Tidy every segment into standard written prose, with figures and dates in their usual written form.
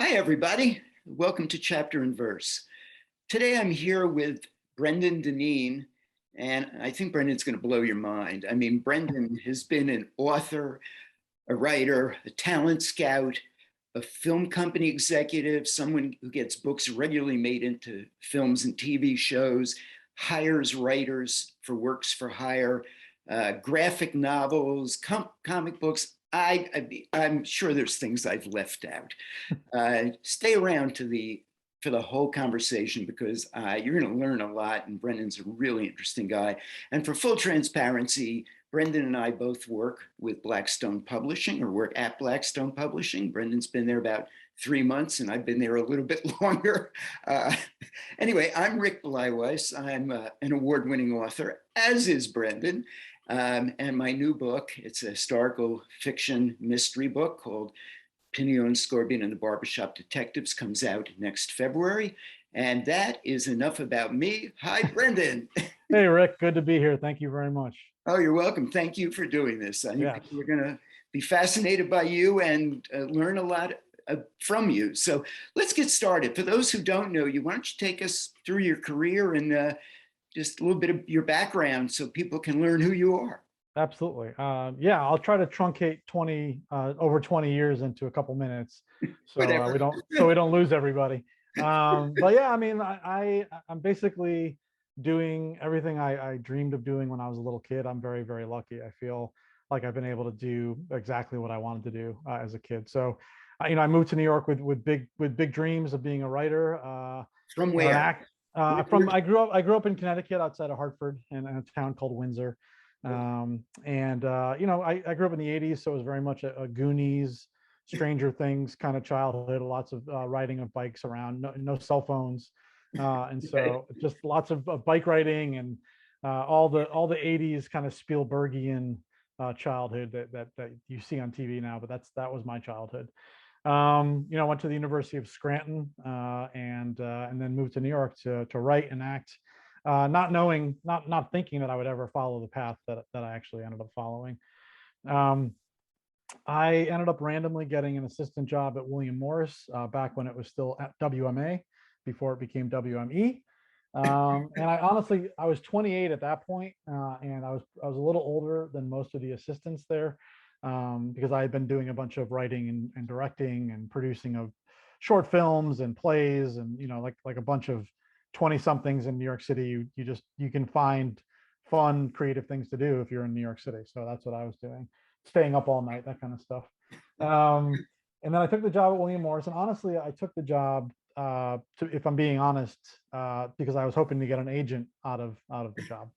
Hi, everybody. Welcome to Chapter and Verse. Today I'm here with Brendan Deneen, and I think Brendan's going to blow your mind. I mean, Brendan has been an author, a writer, a talent scout, a film company executive, someone who gets books regularly made into films and TV shows, hires writers for works for hire, graphic novels, comic books. I'm sure there's things I've left out. Stay around for the whole conversation because you're going to learn a lot. And Brendan's a really interesting guy. And for full transparency, Brendan and I both work with Blackstone Publishing or work at Blackstone Publishing. Brendan's been there about 3 months and I've been there a little bit longer. Anyway, I'm Rick Bleiweiss. I'm an award-winning author, as is Brendan. And my new book, it's a historical fiction mystery book called 𝐬𝐿 and the Barbershop Detectives, comes out next February. And that is enough about me. Hi, Brendan. Hey, Rick, good to be here. Thank you very much. Oh, you're welcome. Thank you for doing this. I think we're going to be fascinated by you and learn a lot from you. So let's get started. For those who don't know you, why don't you take us through your career and just a little bit of your background so people can learn who you are. Absolutely. Yeah, I'll try to truncate over 20 years into a couple minutes, so we don't lose everybody. But yeah, I mean, I'm basically doing everything I dreamed of doing when I was a little kid. I'm very, very lucky. I feel like I've been able to do exactly what I wanted to do as a kid. So, I moved to New York with big dreams of being a writer. From where? I grew up in Connecticut, outside of Hartford, in a town called Windsor. I grew up in the 80s, so it was very much a Goonies, Stranger Things kind of childhood. Lots of riding of bikes around, no cell phones, and so just lots of bike riding and all the 80s kind of Spielbergian childhood that you see on TV now. But that was my childhood. Went to the University of Scranton and then moved to New York to write and act. Not thinking that I would ever follow the path that I actually ended up following. I ended up randomly getting an assistant job at William Morris back when it was still at WMA, before it became WME. And I was 28 at that point, and I was a little older than most of the assistants there, because I had been doing a bunch of writing and directing and producing of short films and plays, and like a bunch of 20 somethings in New York City. You can find fun, creative things to do if you're in New York City. So that's what I was doing, staying up all night, that kind of stuff. And then I took the job at William Morris, and honestly, I took the job, if I'm being honest, because I was hoping to get an agent out of the job.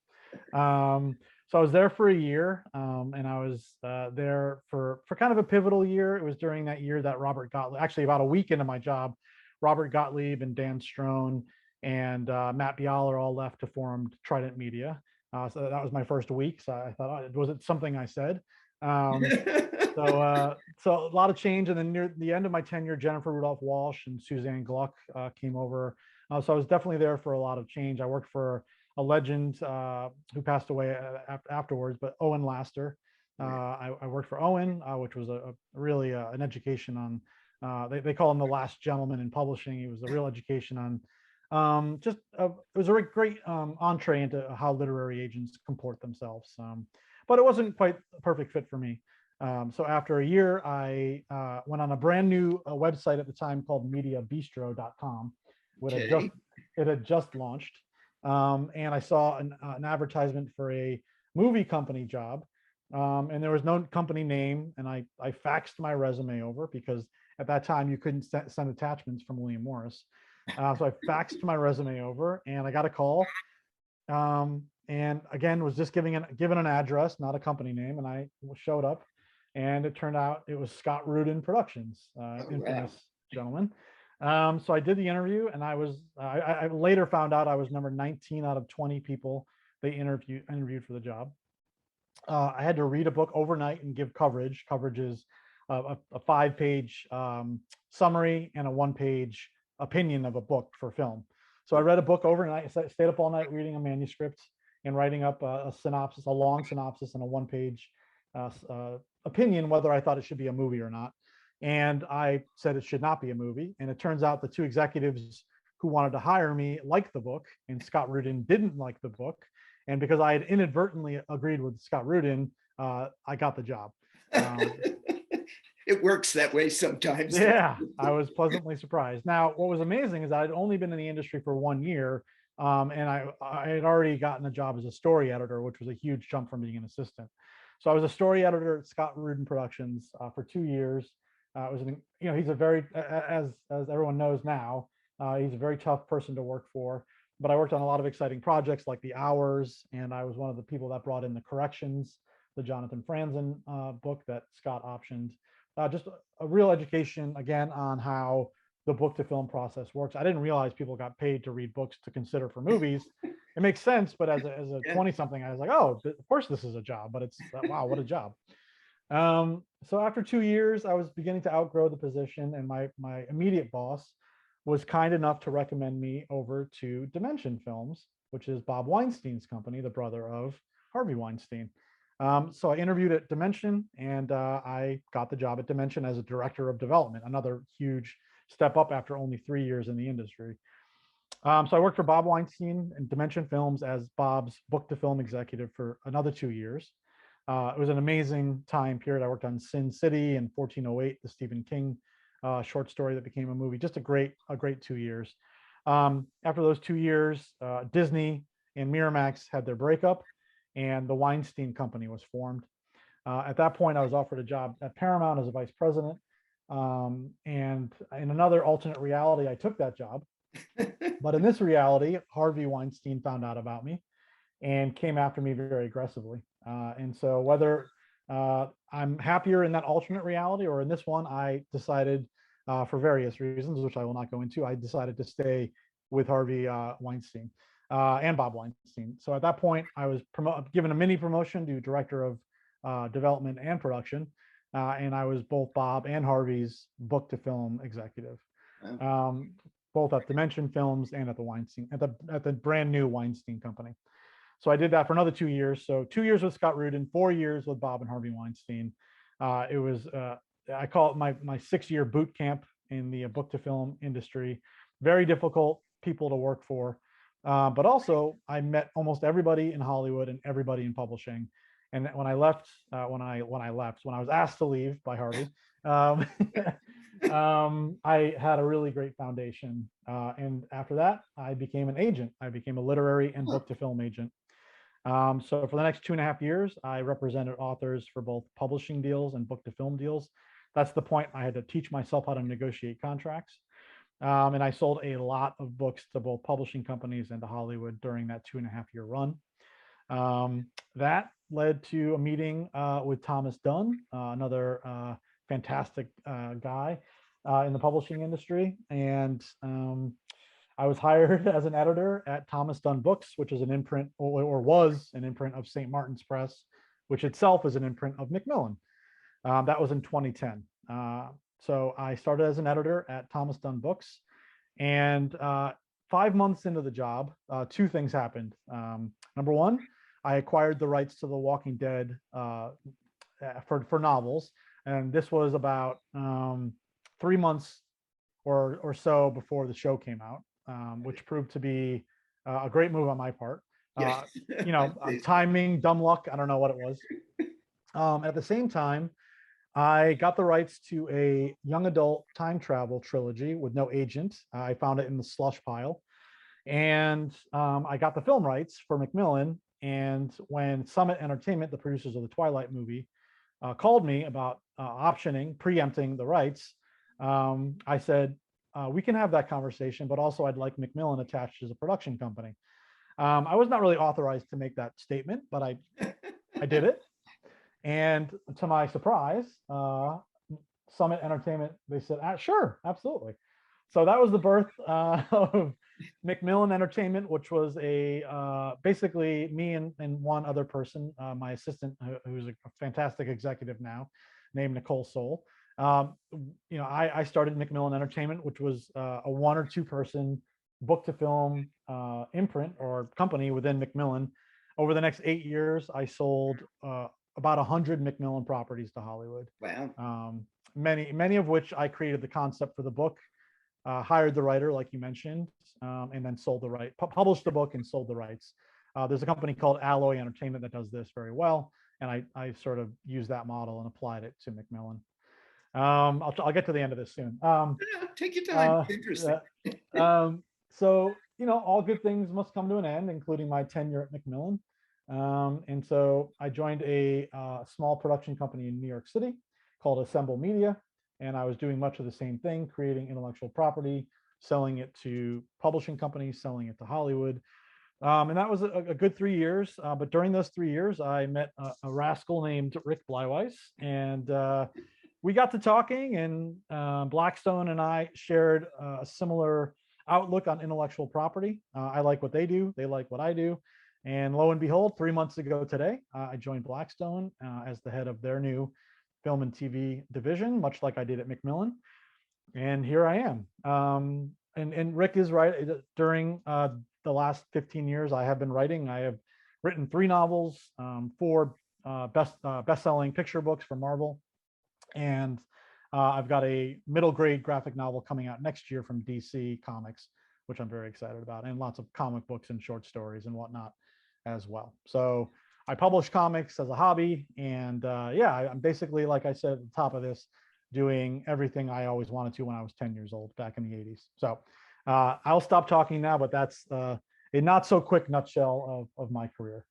So I was there for a year, and I was there for kind of a pivotal year. It was during that year that Robert Gottlieb, actually about a week into my job, Robert Gottlieb and Dan Strone and Matt Bialer all left to form Trident Media. So that was my first week. So I thought, was it something I said? So a lot of change. And then near the end of my tenure, Jennifer Rudolph Walsh and Suzanne Gluck came over. So I was definitely there for a lot of change. I worked for a legend who passed away afterwards, but Owen Laster. I worked for Owen, which was really an education on, they call him the last gentleman in publishing. He was a real education on it was a great entree into how literary agents comport themselves. But it wasn't quite a perfect fit for me. So after a year, I went on a brand new website at the time called mediabistro.com. It had just launched. And I saw an advertisement for a movie company job. And there was no company name. And I faxed my resume over, because at that time you couldn't send attachments from William Morris. So I faxed my resume over, and I got a call. And again, was just given an address, not a company name. And I showed up, and it turned out it was Scott Rudin Productions, infamous gentleman. So I did the interview, and I later found out I was number 19 out of 20 people they interviewed for the job. I had to read a book overnight and give coverage. Coverage is a 5-page summary and a 1-page opinion of a book for film. So I read a book overnight, stayed up all night reading a manuscript and writing up a synopsis, a long synopsis, and a 1-page opinion, whether I thought it should be a movie or not. And I said it should not be a movie. And it turns out the two executives who wanted to hire me liked the book, and Scott Rudin didn't like the book. And because I had inadvertently agreed with Scott Rudin, I got the job. It works that way sometimes. Yeah, I was pleasantly surprised. Now, what was amazing is I'd only been in the industry for 1 year, and I had already gotten a job as a story editor, which was a huge jump from being an assistant. So I was a story editor at Scott Rudin Productions for 2 years. It was he's a very, as everyone knows now, he's a very tough person to work for. But I worked on a lot of exciting projects like The Hours, and I was one of the people that brought in The Corrections, the Jonathan Franzen book that Scott optioned. Just a real education again on how the book to film process works. I didn't realize people got paid to read books to consider for movies. It makes sense, but as a 20 something, I was like, oh, of course this is a job, but it's wow, what a job. So after 2 years, I was beginning to outgrow the position, and my immediate boss was kind enough to recommend me over to Dimension Films, which is Bob Weinstein's company, the brother of Harvey Weinstein. So I interviewed at Dimension, and I got the job at Dimension as a director of development, another huge step up after only 3 years in the industry. So I worked for Bob Weinstein and Dimension Films as Bob's book to film executive for another 2 years. It was an amazing time period. I worked on Sin City and 1408, the Stephen King short story that became a movie. Just a great 2 years. After those 2 years, Disney and Miramax had their breakup, and the Weinstein Company was formed. At that point, I was offered a job at Paramount as a vice president. And in another alternate reality, I took that job. But in this reality, Harvey Weinstein found out about me and came after me very aggressively. And so whether I'm happier in that alternate reality or in this one, I decided for various reasons, which I will not go into, I decided to stay with Harvey Weinstein and Bob Weinstein. So at that point, I was given a mini promotion to director of development and production. And I was both Bob and Harvey's book to film executive, both at Dimension Films and at the Weinstein, at the brand new Weinstein Company. So I did that for another 2 years. So 2 years with Scott Rudin, 4 years with Bob and Harvey Weinstein. It was, I call it my 6-year boot camp in the book to film industry. Very difficult people to work for. But also I met almost everybody in Hollywood and everybody in publishing. And when I left, when I was asked to leave by Harvey, I had a really great foundation. And after that, I became an agent. I became a literary and book to film agent. So for the next 2.5 years, I represented authors for both publishing deals and book to film deals. That's the point I had to teach myself how to negotiate contracts. And I sold a lot of books to both publishing companies and to Hollywood during that 2.5 year run. That led to a meeting with Thomas Dunn, another fantastic guy in the publishing industry. And I was hired as an editor at Thomas Dunn Books, which is an imprint, or was an imprint of St. Martin's Press, which itself is an imprint of Macmillan. That was in 2010. So I started as an editor at Thomas Dunn Books, and 5 months into the job, two things happened. Number one, I acquired the rights to The Walking Dead for novels, and this was about 3 months or so before the show came out, which proved to be a great move on my part. Timing, dumb luck, I don't know what it was. At the same time, I got the rights to a young adult time travel trilogy with no agent. I found it in the slush pile. And I got the film rights for Macmillan. And when Summit Entertainment, the producers of the Twilight movie, called me about preempting the rights, I said, we can have that conversation, but also I'd like Macmillan attached as a production company. I was not really authorized to make that statement, but I did it. And to my surprise, Summit Entertainment, they said, sure, absolutely. So that was the birth of Macmillan Entertainment, which was basically me and one other person, my assistant, who's a fantastic executive now, named Nicole Soul. I started Macmillan Entertainment, which was a 1 or 2 person book to film imprint or company within Macmillan. Over the next 8 years, I sold about 100 Macmillan properties to Hollywood. Wow. many of which I created the concept for the book, hired the writer, like you mentioned, and then sold the right, published the book and sold the rights. There's a company called Alloy Entertainment that does this very well, and I sort of used that model and applied it to Macmillan. I'll get to the end of this soon. Take your time. Interesting. So, all good things must come to an end, including my tenure at Macmillan. And so I joined a small production company in New York City called Assemble Media. And I was doing much of the same thing, creating intellectual property, selling it to publishing companies, selling it to Hollywood. And that was a good 3 years. But during those 3 years, I met a rascal named Rick Bleiweiss, and we got to talking, and Blackstone and I shared a similar outlook on intellectual property. I like what they do. They like what I do. And lo and behold, 3 months ago today, I joined Blackstone as the head of their new film and TV division, much like I did at Macmillan. And here I am. And Rick is right. During the last 15 years, I have been writing. I have written 3 novels, 4 best-selling picture books for Marvel. And I've got a middle grade graphic novel coming out next year from DC Comics, which I'm very excited about, and lots of comic books and short stories and whatnot as well. So I publish comics as a hobby. And yeah, I'm basically, like I said at the top of this, doing everything I always wanted to when I was 10 years old back in the 80s. So I'll stop talking now, but that's a not so quick nutshell of my career.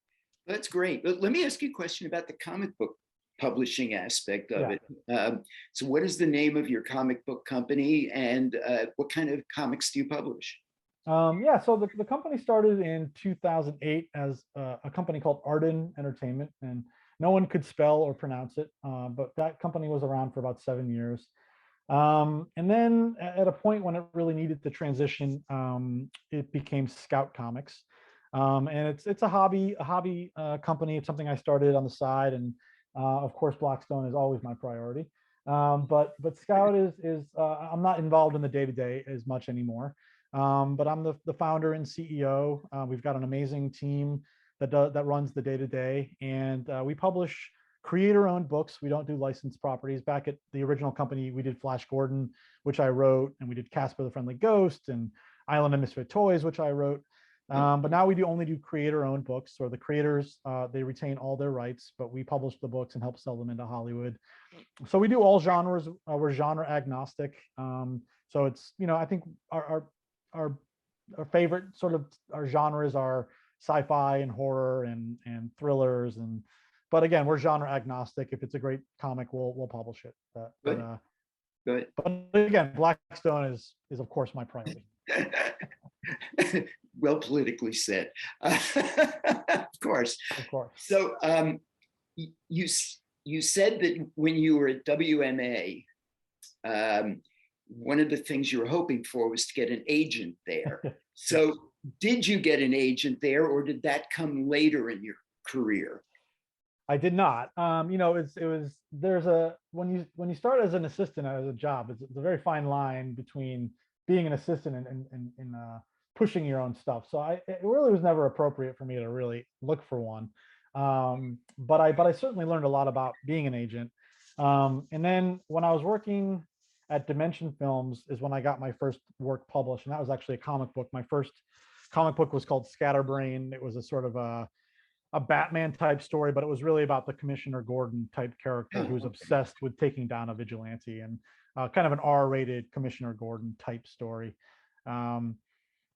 That's great. But let me ask you a question about the comic book publishing aspect of it. So what is the name of your comic book company, and what kind of comics do you publish? Yeah, so the company started in 2008 as a company called Arden Entertainment, and no one could spell or pronounce it, but that company was around for about 7 years. And then at a point when it really needed to transition, it became Scout Comics. And it's a hobby company. It's something I started on the side, and of course, Blackstone is always my priority. But Scout is I'm not involved in the day-to-day as much anymore. But I'm the founder and CEO. We've got an amazing team that runs the day-to-day, and we publish creator-owned books. We don't do licensed properties. Back at the original company, we did Flash Gordon, which I wrote, and we did Casper the Friendly Ghost and Island of Misfit Toys, which I wrote. But now we only do creator-owned books, or the creators, they retain all their rights, but we publish the books and help sell them into Hollywood. So we do all genres. We're genre agnostic. So it's, I think our favorite sort of our genres are sci-fi and horror and thrillers, but again, we're genre agnostic. If it's a great comic, we'll publish it. Good. But again, Blackstone is of course my priority. Well, politically said. Of course. So you said that when you were at WMA, one of the things you were hoping for was to get an agent there. So did you get an agent there, or did that come later in your career? I did not. When you start as an assistant as a job, it's a very fine line between being an assistant and pushing your own stuff. So it really was never appropriate for me to really look for one. But I certainly learned a lot about being an agent. And then when I was working at Dimension Films is when I got my first work published, and that was actually a comic book. My first comic book was called Scatterbrain. It was a sort of a Batman type story, but it was really about the Commissioner Gordon type character who's obsessed with taking down a vigilante, and kind of an R-rated Commissioner Gordon type story. And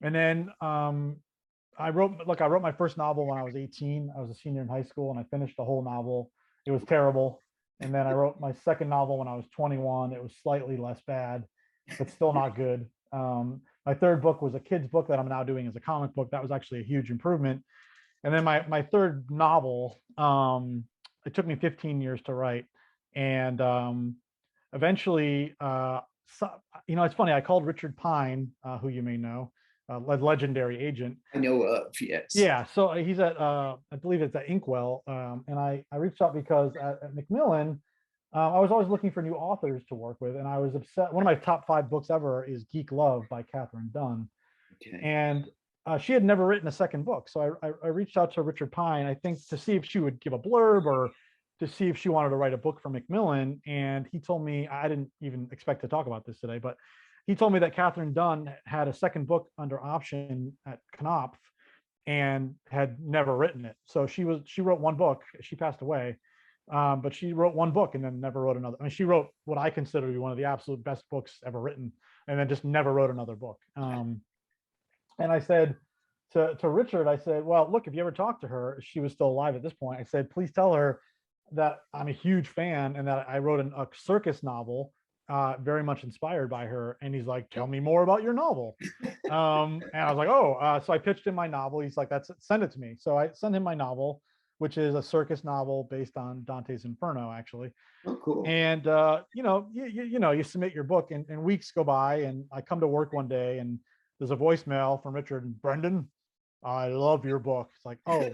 then I wrote my first novel when I was 18. I was a senior in high school, and I finished the whole novel. It was terrible. And then I wrote my second novel when I was 21. It was slightly less bad, but still not good. My third book was a kid's book that I'm now doing as a comic book. That was actually a huge improvement. And then my third novel, it took me 15 years to write. And eventually, it's funny, I called Richard Pine, who you may know, a legendary agent. I know of, yes. Yeah, so he's at, I believe it's at Inkwell. And I reached out because at Macmillan, I was always looking for new authors to work with. And I was upset. One of my top 5 books ever is Geek Love by Catherine Dunn. Okay. And she had never written a second book. So I reached out to Richard Pine, I think, to see if she would give a blurb or to see if she wanted to write a book for Macmillan. And he told me, I didn't even expect to talk about this today, but he told me that Catherine Dunn had a second book under option at Knopf and had never written it. So she wrote one book. She passed away, but she wrote one book and then never wrote another. I mean, she wrote what I consider to be one of the absolute best books ever written, and then just never wrote another book. And I said to Richard, I said, well, look, if you ever talk to her, she was still alive at this point. I said, please tell her that I'm a huge fan and that I wrote a circus novel very much inspired by her. And he's like, tell me more about your novel. And I was like, oh, so I pitched him my novel. He's like, send it to me. So I sent him my novel, which is a circus novel based on Dante's Inferno, actually. Oh, cool. And you submit your book, and weeks go by, and I come to work one day, and there's a voicemail from Richard and Brendan. I love your book. It's like, oh,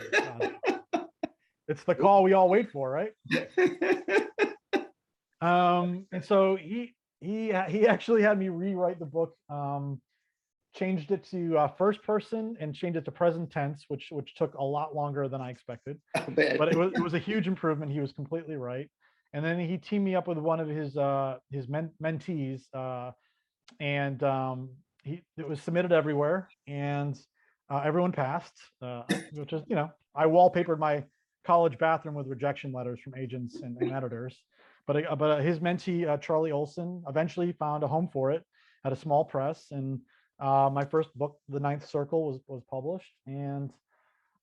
it's the call we all wait for, right? And so he actually had me rewrite the book, changed it to first person and changed it to present tense, which took a lot longer than I expected. But it was a huge improvement. He was completely right. And then he teamed me up with one of his mentees, and it was submitted everywhere, and everyone passed, which is, I wallpapered my college bathroom with rejection letters from agents and editors. But his mentee, Charlie Olson, eventually found a home for it at a small press, and my first book, The Ninth Circle, was published, and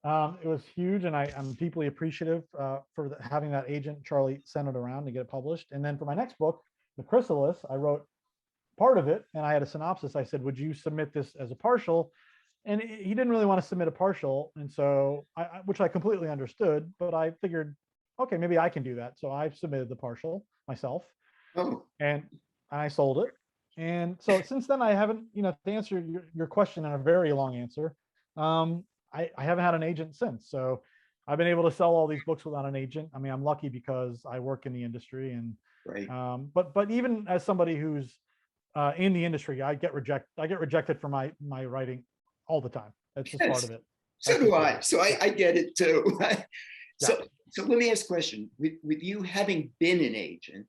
it was huge, and I'm deeply appreciative for having that agent Charlie send it around to get it published. And then for my next book, The Chrysalis, I wrote part of it, and I had a synopsis. I said, would you submit this as a partial? And he didn't really want to submit a partial, and so which I completely understood, but I figured, okay, maybe I can do that. So I submitted the partial myself, and I sold it. And so since then, I haven't, to answer your question in a very long answer, I haven't had an agent since. So I've been able to sell all these books without an agent. I mean, I'm lucky because I work in the industry, and right. But even as somebody who's in the industry, I get rejected for my writing all the time. That's just part of it. So do I. So I get it too. So let me ask a question. With you having been an agent,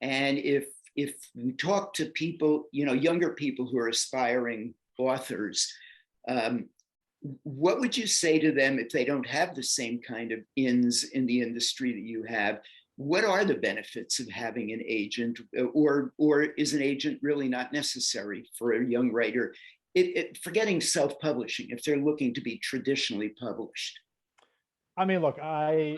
and if you talk to people, younger people who are aspiring authors, what would you say to them if they don't have the same kind of ins in the industry that you have? What are the benefits of having an agent, or is an agent really not necessary for a young writer? Forgetting self-publishing, if they're looking to be traditionally published. I mean, look, I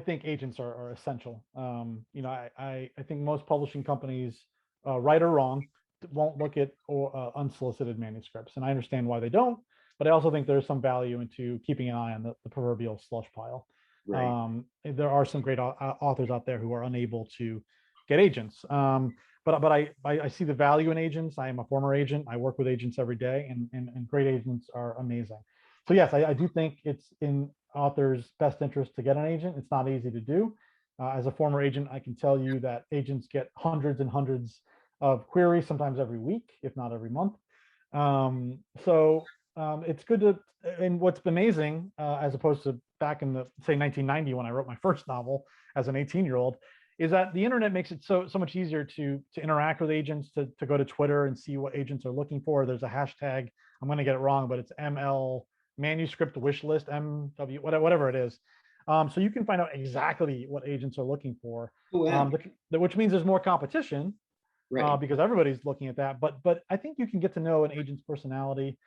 think agents are essential. I think most publishing companies, right or wrong, won't look at unsolicited manuscripts, and I understand why they don't. But I also think there's some value into keeping an eye on the proverbial slush pile. Right. There are some great authors out there who are unable to get agents. But I see the value in agents. I am a former agent. I work with agents every day, and great agents are amazing. So yes, I do think it's in authors' best interest to get an agent. It's not easy to do. As a former agent, I can tell you that agents get hundreds and hundreds of queries, sometimes every week, if not every month. It's good to, and what's amazing, as opposed to back in say 1990 when I wrote my first novel as an 18-year-old, is that the internet makes it so much easier to interact with agents, to go to Twitter and see what agents are looking for. There's a hashtag, I'm going to get it wrong, but it's ML manuscript wish list, MW, whatever it is. So you can find out exactly what agents are looking for, which means there's more competition, right? Because everybody's looking at that. But I think you can get to know an agent's personality,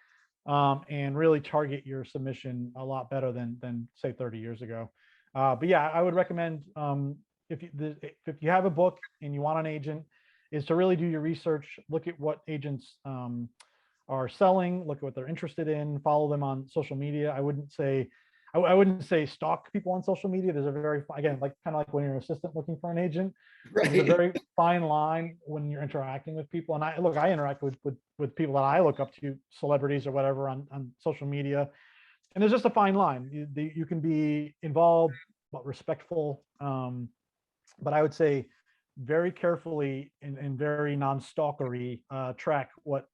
and really target your submission a lot better than say 30 years ago. But yeah, I would recommend, if you have a book and you want an agent, is to really do your research, look at what agents are selling, look at what they're interested in, follow them on social media. I wouldn't say stalk people on social media. There's a very, again, kind of like when you're an assistant looking for an agent, right? There's a very fine line when you're interacting with people. And I interact with people that I look up to, celebrities or whatever, on social media. And there's just a fine line. You can be involved, but respectful. But I would say very carefully and very non-stalkery, track what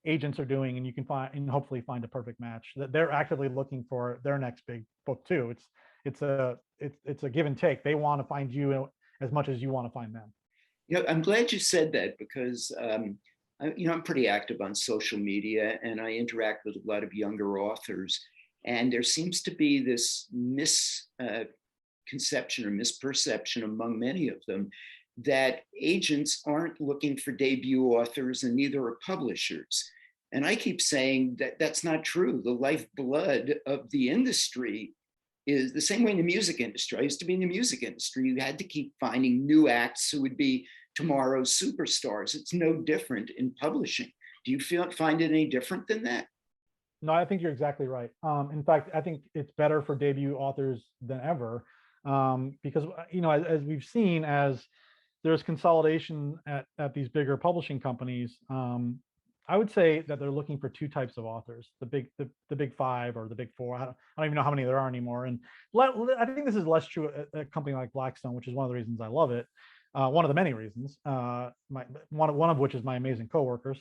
agents are doing, and you can find and hopefully find a perfect match. That they're actively looking for their next big book too. it's a give and take. They want to find you as much as you want to find them. I'm glad you said that because I'm pretty active on social media and I interact with a lot of younger authors. And there seems to be this misconception or misperception among many of them that agents aren't looking for debut authors and neither are publishers. And I keep saying that that's not true. The lifeblood of the industry is the same way in the music industry. I used to be in the music industry. You had to keep finding new acts who would be tomorrow's superstars. It's no different in publishing. Do you find it any different than that? No, I think you're exactly right. In fact, I think it's better for debut authors than ever because, as we've seen, as there's consolidation at these bigger publishing companies, I would say that they're looking for two types of authors: the big five or the big four. I don't even know how many there are anymore. And I think this is less true at a company like Blackstone, which is one of the reasons I love it. One of the many reasons. One of which is my amazing coworkers.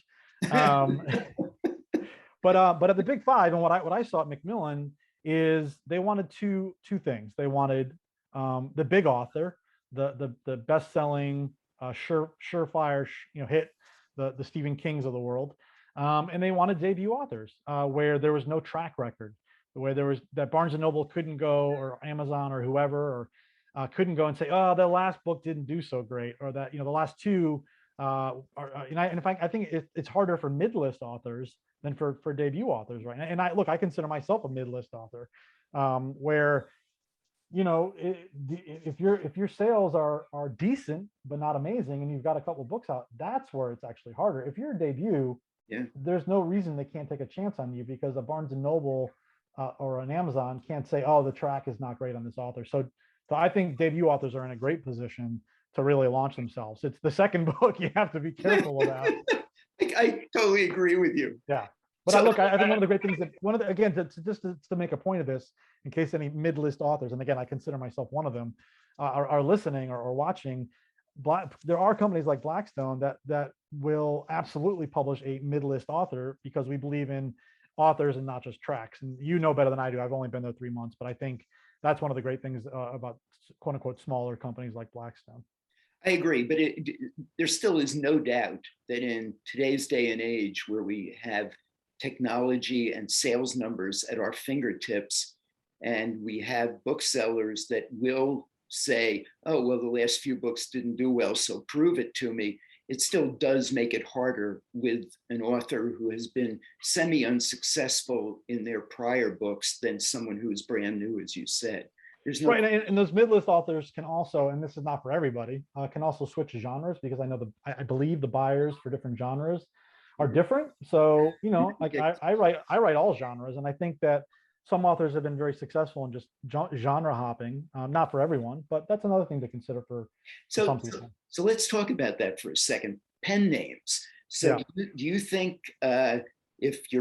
But at the big five, and what I saw at Macmillan is they wanted two things. They wanted the big author, the best-selling, surefire, hit, the Stephen Kings of the world, and they wanted debut authors where there was no track record, where there was that Barnes and Noble couldn't go, or Amazon or whoever, or couldn't go and say, oh, the last book didn't do so great, or that the last two in fact, I think it's harder for mid-list authors than for debut authors, right? And I consider myself a mid-list author, where if your sales are decent but not amazing, and you've got a couple books out, that's where it's actually harder. If you're a debut, there's no reason they can't take a chance on you, because a Barnes and Noble or an Amazon can't say, oh, the track is not great on this author. So I think debut authors are in a great position to really launch themselves. It's the second book you have to be careful about. I totally agree with you. Yeah. But I think one of the great things that to make a point of this, in case any mid-list authors, and again, I consider myself one of them, are listening or watching, there are companies like Blackstone that will absolutely publish a mid-list author, because we believe in authors and not just tracks. And you know better than I do. I've only been there 3 months, but I think that's one of the great things about quote unquote smaller companies like Blackstone. I agree, but there still is no doubt that in today's day and age, where we have technology and sales numbers at our fingertips, and we have booksellers that will say, oh, well, the last few books didn't do well, so prove it to me. It still does make it harder with an author who has been semi-unsuccessful in their prior books than someone who is brand new, as you said. There's no right, and those mid-list authors can also, and this is not for everybody, can also switch genres, because I believe the buyers for different genres are different. So like I write all genres, and I think that some authors have been very successful in just genre hopping. Not for everyone, but that's another thing to consider for some people. So let's talk about that for a second. Pen names. So do you think if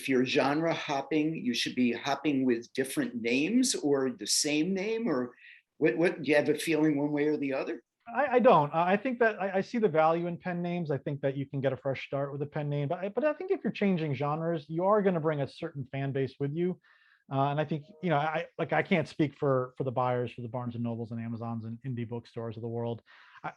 you're genre hopping, you should be hopping with different names or the same name, or what do you have a feeling one way or the other? I don't. I think that I see the value in pen names. I think that you can get a fresh start with a pen name, but I think if you're changing genres, you are going to bring a certain fan base with you. And I think, I can't speak for the buyers, for the Barnes and Nobles and Amazons and indie bookstores of the world.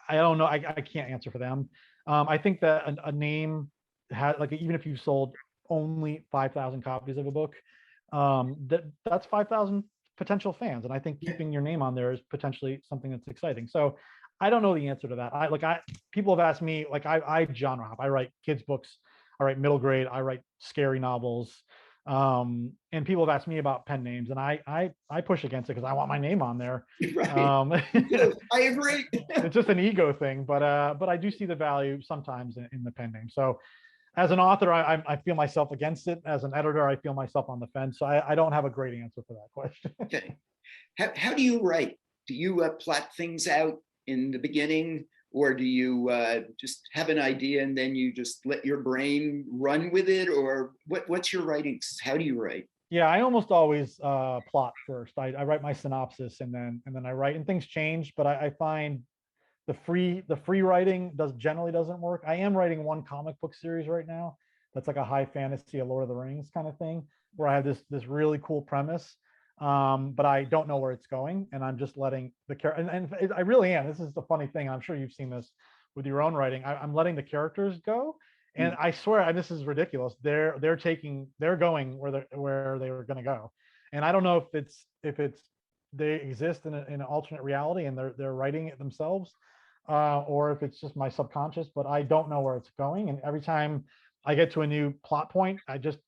I don't know. I can't answer for them. I think that a name has, like, even if you sold only 5,000 copies of a book, that's 5,000 potential fans. And I think keeping your name on there is potentially something that's exciting. So I don't know the answer to that. People have asked me, I genre hop. I write kids books, I write middle grade, I write scary novels. And people have asked me about pen names, and I push against it because I want my name on there. Right. I agree. It's just an ego thing, but I do see the value sometimes in the pen name. So as an author, I feel myself against it. As an editor, I feel myself on the fence. So I don't have a great answer for that question. Okay. How do you write? Do you plot things out in the beginning, or do you just have an idea and then you just let your brain run with it, or what's your writing? How do you write? Yeah, I almost always plot first. I write my synopsis and then I write, and things change, but I find the free writing generally doesn't work. I am writing one comic book series right now that's like a high fantasy, a Lord of the Rings kind of thing, where I have this really cool premise. but I don't know where it's going, and I'm just letting the character. And I really am. This is the funny thing. I'm sure you've seen this with your own writing. I'm letting the characters go, and I swear, and this is ridiculous. They're going where they were going to go, and I don't know if it's they exist in an alternate reality and they're writing it themselves, or if it's just my subconscious. But I don't know where it's going, and every time I get to a new plot point,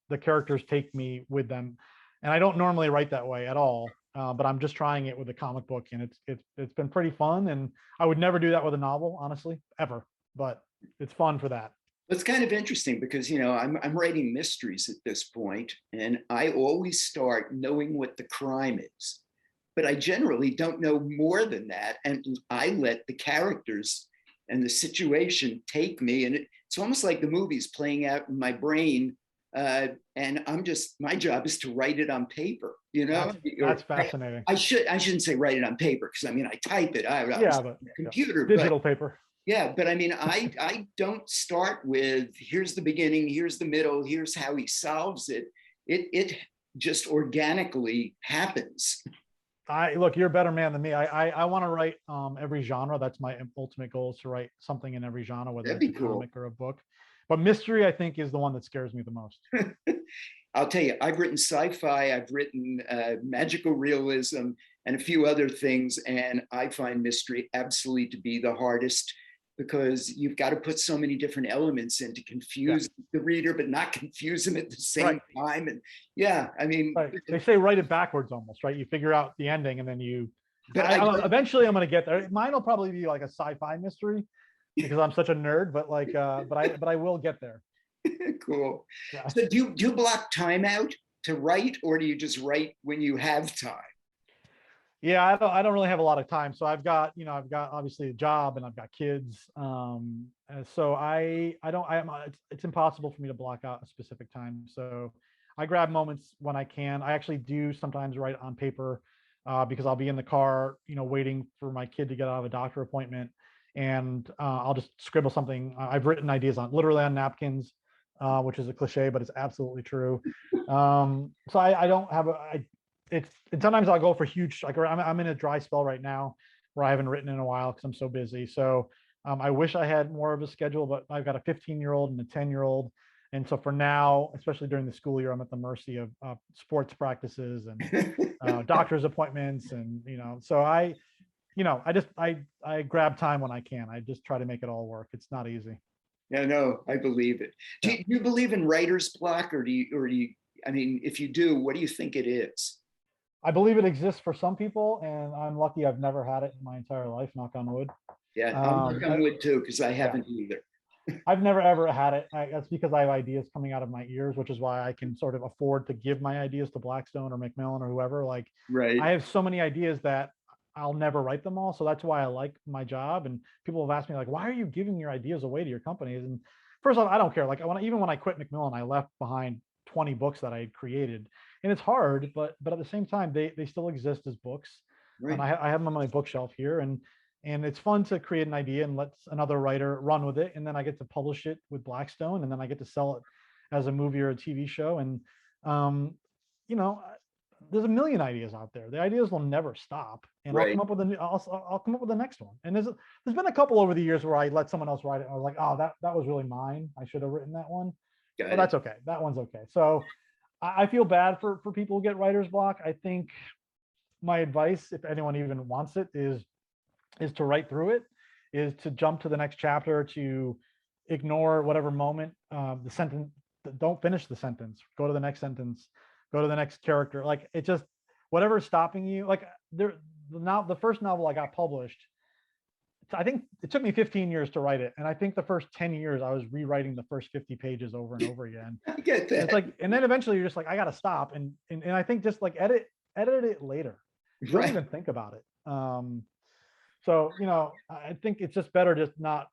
the characters take me with them. And I don't normally write that way at all, but I'm just trying it with a comic book, and it's been pretty fun. And I would never do that with a novel, honestly, ever. But it's fun for that. It's kind of interesting because, I'm writing mysteries at this point, and I always start knowing what the crime is, but I generally don't know more than that. And I let the characters and the situation take me, and it's almost like the movie's playing out in my brain. And my job is to write it on paper, That's fascinating. I shouldn't say write it on paper, because I type it out on but the computer, digital paper. Yeah, but I don't start with here's the beginning, here's the middle, here's how he solves it. It just organically happens. Look, you're a better man than me. I want to write every genre. That's my ultimate goal, is to write something in every genre, whether it's a comic or a book. But mystery, I think, is the one that scares me the most. I'll tell you, I've written sci-fi, I've written magical realism, and a few other things, and I find mystery absolutely to be the hardest, because you've got to put so many different elements in to confuse the reader, but not confuse them at the same time. And they say write it backwards almost, right? You figure out the ending, and then eventually I'm going to get there. Mine will probably be like a sci-fi mystery, because I'm such a nerd, but I will get there. Cool. Yeah. So do you block time out to write, or do you just write when you have time? Yeah, I don't really have a lot of time. So I've got obviously a job, and I've got kids. So it's impossible for me to block out a specific time. So I grab moments when I can. I actually do sometimes write on paper, because I'll be in the car, waiting for my kid to get out of a doctor appointment. And I'll just scribble something. I've written ideas literally on napkins, which is a cliche, but it's absolutely true. So I don't have and sometimes I'll go for huge, like I'm in a dry spell right now where I haven't written in a while because I'm so busy. So I wish I had more of a schedule, but I've got a 15-year-old and a 10-year-old. And so for now, especially during the school year, I'm at the mercy of sports practices and doctor's appointments. And, so I grab time when I can. I just try to make it all work. It's not easy. Yeah, no, I believe it. Do you believe in writer's block, or do you, if you do, what do you think it is? I believe it exists for some people, and I'm lucky I've never had it in my entire life, knock on wood. Yeah, I'm knock on wood too, because I haven't either. I've never ever had it. That's because I have ideas coming out of my ears, which is why I can sort of afford to give my ideas to Blackstone or Macmillan or whoever. Like, I have so many ideas that I'll never write them all. So that's why I like my job. And people have asked me, like, why are you giving your ideas away to your companies? And first off, I don't care. Like, even when I quit Macmillan, I left behind 20 books that I had created, and it's hard, but at the same time, they still exist as books. And I have them on my bookshelf here, and it's fun to create an idea and let another writer run with it, and then I get to publish it with Blackstone, and then I get to sell it as a movie or a TV show. And there's a million ideas out there. The ideas will never stop, and I'll come up with the next one. And there's been a couple over the years where I let someone else write it. I was like, oh, that was really mine. I should have written that one. But that's okay. That one's okay. So I feel bad for people who get writer's block. I think my advice, if anyone even wants it, is to write through it, is to jump to the next chapter, to ignore whatever moment, the sentence, don't finish the sentence, go to the next sentence, go to the next character. Like, it just, whatever's stopping you, like the first novel I got published, I think it took me 15 years to write it. And I think the first 10 years I was rewriting the first 50 pages over and over again. I get that. It's like, and then eventually you're just like, I got to stop. And I think just like edit it later. Don't even think about it. So, I think it's just better just not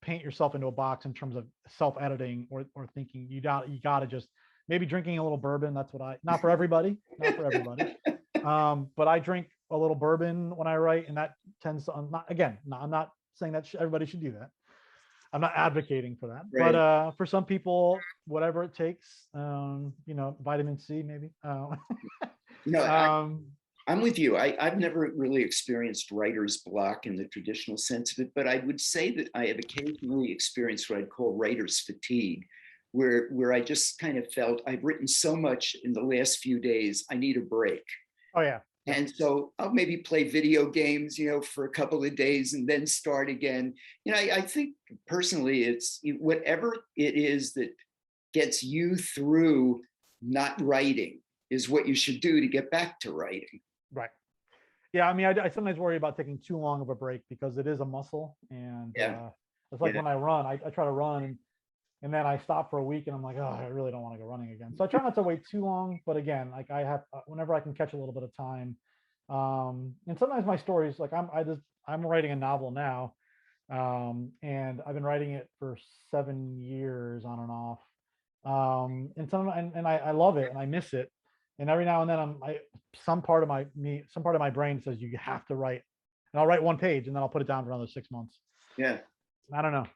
paint yourself into a box in terms of self-editing or thinking. You got to just maybe drinking a little bourbon. That's what not for everybody, but I drink a little bourbon when I write, and that tends to, I'm not saying that everybody should do that. I'm not advocating for that, but for some people, whatever it takes, vitamin C maybe. No, Um, I'm with you. I've never really experienced writer's block in the traditional sense of it, but I would say that I have occasionally experienced what I'd call writer's fatigue, where I just kind of felt I've written so much in the last few days, I need a break. oh yeah. Yeah. And so I'll maybe play video games, for a couple of days and then start again. I think personally, it's whatever it is that gets you through not writing is what you should do to get back to writing. Right. Yeah. I mean, I sometimes worry about taking too long of a break because it is a muscle. And Yeah. it's like Yeah. when I run, I try to run and then I stop for a week and I'm like, oh, I really don't want to go running again. So I try not to wait too long. But again, like I have, whenever I can catch a little bit of time. And sometimes my stories, like I'm writing a novel now. And I've been writing it for 7 years on and off. And I love it and I miss it. And every now and then some part of my brain says you have to write, and I'll write one page and then I'll put it down for another 6 months. Yeah. I don't know.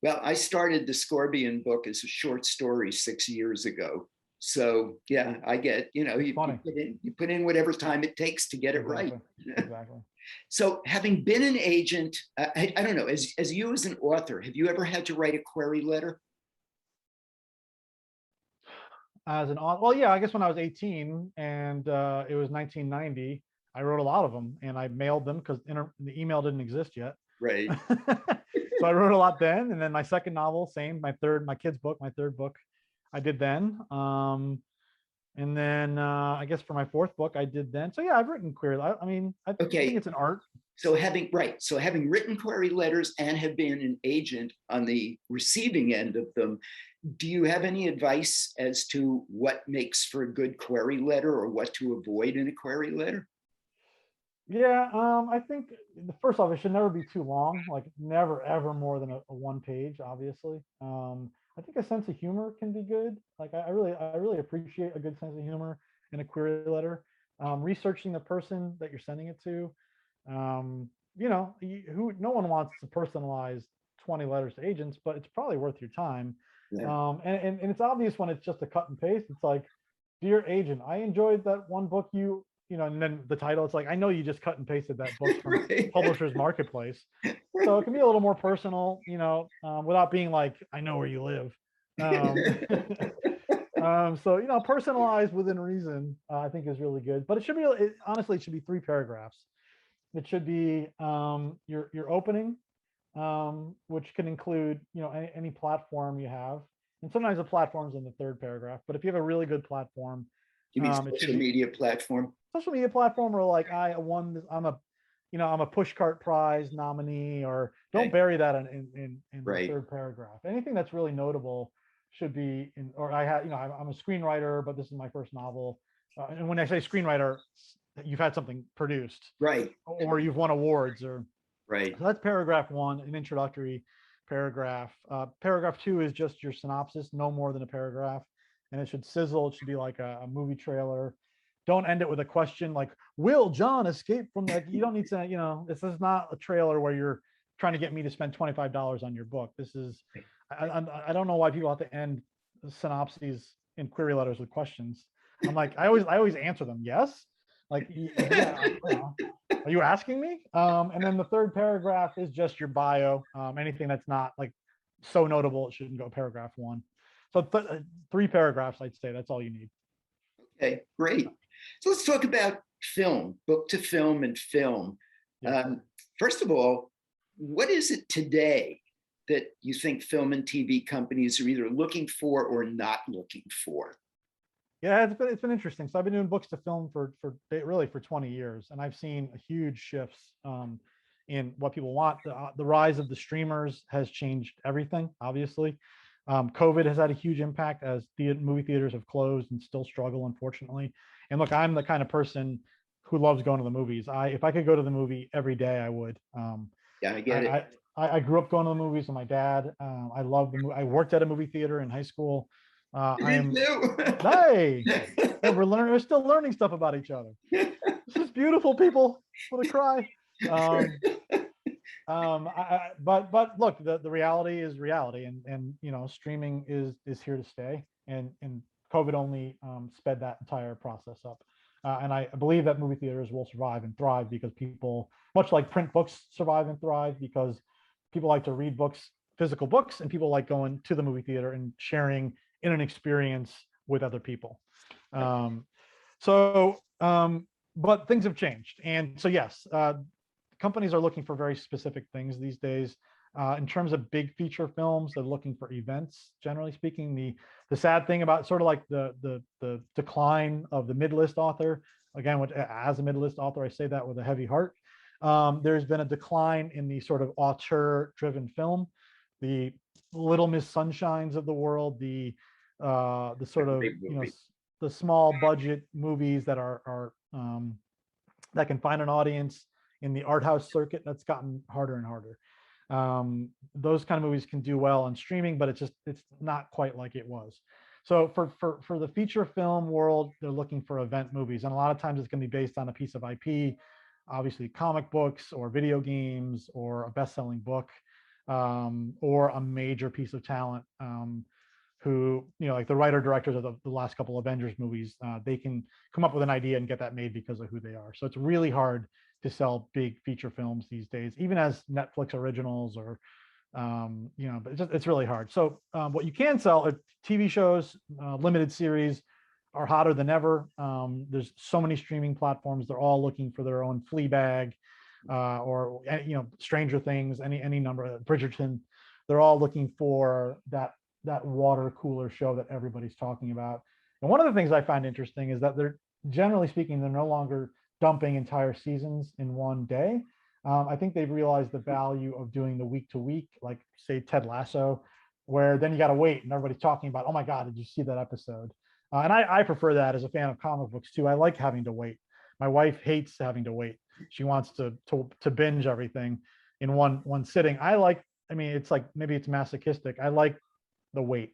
Well, I started the *𝐼𝐶𝐵𝐵𝐼𝐴 book as a short story 6 years ago. So yeah, I get, you put in whatever time it takes to get it right. Exactly. So having been an agent, I don't know, as you as an author, have you ever had to write a query letter? As an author, well, yeah, I guess when I was 18 and it was 1990, I wrote a lot of them and I mailed them because the email didn't exist yet. Right. So I wrote a lot then, and then my second novel, same, my third book, I did then. And then I guess for my fourth book, I did then. So yeah, I've written query. I mean, I think it's an art. So having written query letters and have been an agent on the receiving end of them, do you have any advice as to what makes for a good query letter or what to avoid in a query letter? Yeah, I think first off, it should never be too long, like never ever more than a one page, obviously. I think a sense of humor can be good. Like I really appreciate a good sense of humor in a query letter. Researching the person that you're sending it to. No one wants to personalize 20 letters to agents, but it's probably worth your time. Yeah. And it's obvious when it's just a cut and paste. It's like, dear agent, I enjoyed that one book and then the title, it's like, I know you just cut and pasted that book from Right. Publishers Marketplace. So it can be a little more personal, without being like, I know where you live. So, personalized within reason, I think is really good. But honestly, it should be 3 paragraphs. It should be your opening, which can include, any platform you have. And sometimes the platform's in the 3rd paragraph. But if you have a really good platform, You mean social media platform? Social media platform, or like I'm a push cart prize nominee, or don't Okay. bury that in Right. the 3rd paragraph. Anything that's really notable should be in, or I'm a screenwriter, but this is my first novel. And when I say screenwriter, you've had something produced, Right. or you've won awards, or Right. so that's paragraph 1, an introductory paragraph. Paragraph 2 is just your synopsis, no more than a paragraph, and it should sizzle. It should be like a movie trailer. Don't end it with a question like, will John escape from that? You don't need to, this is not a trailer where you're trying to get me to spend $25 on your book. This is, I don't know why people have to end synopses in query letters with questions. I'm like, I always answer them. Yes. Like, yeah, are you asking me? And then the 3rd paragraph is just your bio. Anything that's not like so notable, it shouldn't go paragraph 1. So 3 paragraphs, I'd say that's all you need. Okay, great. So let's talk about film, book to film and film. Yeah. First of all, what is it today that you think film and TV companies are either looking for or not looking for? Yeah, it's been interesting. So I've been doing books to film for 20 years, and I've seen huge shifts in what people want. The rise of the streamers has changed everything, obviously. COVID has had a huge impact as the movie theaters have closed and still struggle, unfortunately. And look, I'm the kind of person who loves going to the movies. If I could go to the movie every day, I would. Yeah, I get it. I grew up going to the movies with my dad. I love the movie. I worked at a movie theater in high school. Hey, we're still learning stuff about each other. This is beautiful, people. Want to cry. But look, the reality is reality, and streaming is here to stay, and COVID only sped that entire process up. And I believe that movie theaters will survive and thrive because people, much like print books survive and thrive, because people like to read books, physical books, and people like going to the movie theater and sharing in an experience with other people. So, but things have changed. And so, yes, companies are looking for very specific things these days. In terms of big feature films, they're looking for events, generally speaking. The sad thing about sort of like the decline of the mid-list author, again, as a mid-list author, I say that with a heavy heart. There's been a decline in the sort of auteur-driven film, the Little Miss Sunshines of the world, the sort of, the small budget movies that are that can find an audience in the art house circuit. That's gotten harder and harder. Those kind of movies can do well on streaming, but it's not quite like it was. So for the feature film world, they're looking for event movies, and a lot of times it's going to be based on a piece of IP, obviously comic books or video games or a best-selling book, or a major piece of talent, who, like the writer directors of the last couple of Avengers movies, they can come up with an idea and get that made because of who they are. So it's really hard to sell big feature films these days, even as Netflix originals or, but it's really hard. So what you can sell are TV shows, limited series are hotter than ever. There's so many streaming platforms. They're all looking for their own Fleabag, or, Stranger Things, any number, Bridgerton. They're all looking for that water cooler show that everybody's talking about. And one of the things I find interesting is that generally speaking, they're no longer dumping entire seasons in one day. I think they've realized the value of doing the week to week, like say Ted Lasso, where then you got to wait and everybody's talking about, oh my God, did you see that episode? And I prefer that as a fan of comic books too. I like having to wait. My wife hates having to wait. She wants to binge everything in one sitting. It's like, maybe it's masochistic. I like the wait.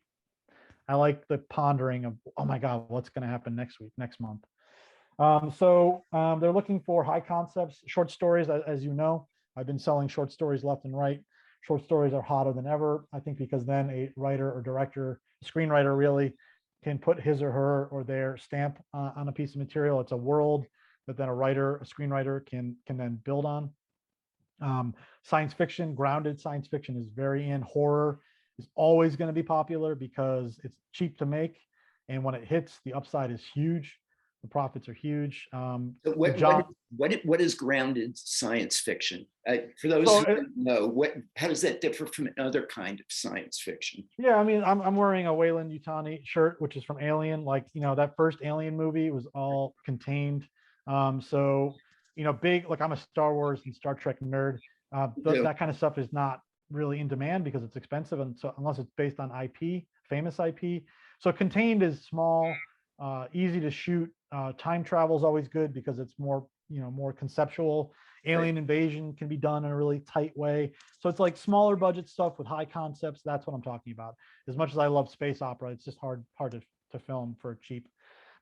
I like the pondering of, oh my God, what's going to happen next week, next month. So they're looking for high concepts, short stories. As you know, I've been selling short stories left and right. Short stories are hotter than ever, I think, because then a writer or director, screenwriter really can put his or her or their stamp on a piece of material. It's a world that then a screenwriter can then build on. Science fiction, grounded science fiction is very in. Horror is always going to be popular because it's cheap to make, and when it hits, the upside is huge. The profits are huge. What is grounded science fiction? For those who don't know, how does that differ from another kind of science fiction? Yeah, I'm wearing a 𝐬𝐿𝐫𝐿 shirt, which is from Alien. Like, that first Alien movie was all contained. So, big, like I'm a Star Wars and Star Trek nerd. That kind of stuff is not really in demand because it's expensive, and so unless it's based on IP, famous IP. So contained is small, easy to shoot. Time travel is always good because it's more conceptual. Alien invasion can be done in a really tight way. So it's like smaller budget stuff with high concepts. That's what I'm talking about. As much as I love space opera, it's just hard to film for cheap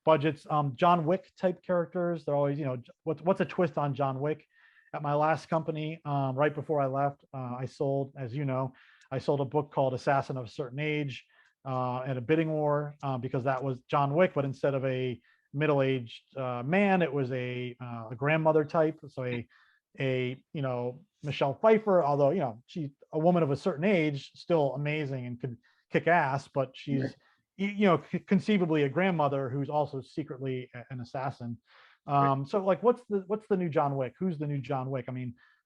budgets. John Wick type characters, they're always, what's a twist on John Wick? At my last company, right before I left, I sold a book called Assassin of a Certain Age, at a bidding war, because that was John Wick, but instead of a middle-aged man, it was a grandmother type. So a Michelle Pfeiffer, although she's a woman of a certain age, still amazing and could kick ass, but she's conceivably a grandmother who's also secretly an assassin. So like, what's the new John Wick? Who's the new John Wick?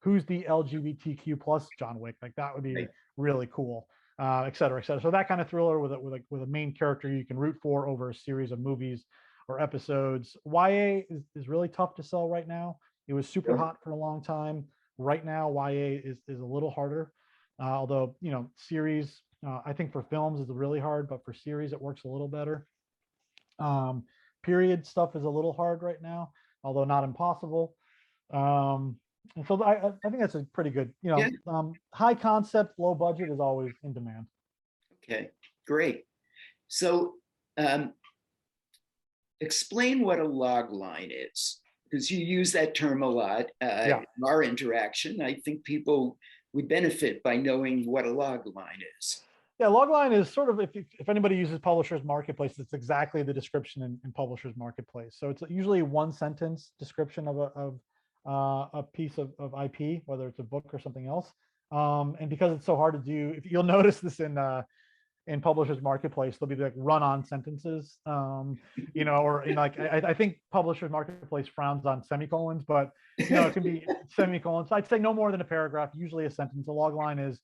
Who's the LGBTQ plus John Wick? Like, that would be really cool, et cetera, et cetera. So that kind of thriller with a main character you can root for over a series of movies or episodes. YA is really tough to sell right now. It was super hot for a long time. Right now, YA is a little harder. Although, series, I think for films is really hard, but for series, it works a little better. Period stuff is a little hard right now, although not impossible. And so I think that's a pretty good, high concept, low budget is always in demand. Okay, great. So explain what a log line is, because you use that term a lot in our interaction. I think people would benefit by knowing what a log line is. Yeah, logline is sort of, if anybody uses Publishers Marketplace, it's exactly the description in Publishers Marketplace. So it's usually one sentence description of a piece of IP, whether it's a book or something else. And because it's so hard to do, if you'll notice this in Publishers Marketplace, there'll be like run-on sentences, or like I think Publishers Marketplace frowns on semicolons, but it can be semicolons. I'd say no more than a paragraph, usually a sentence. A log line is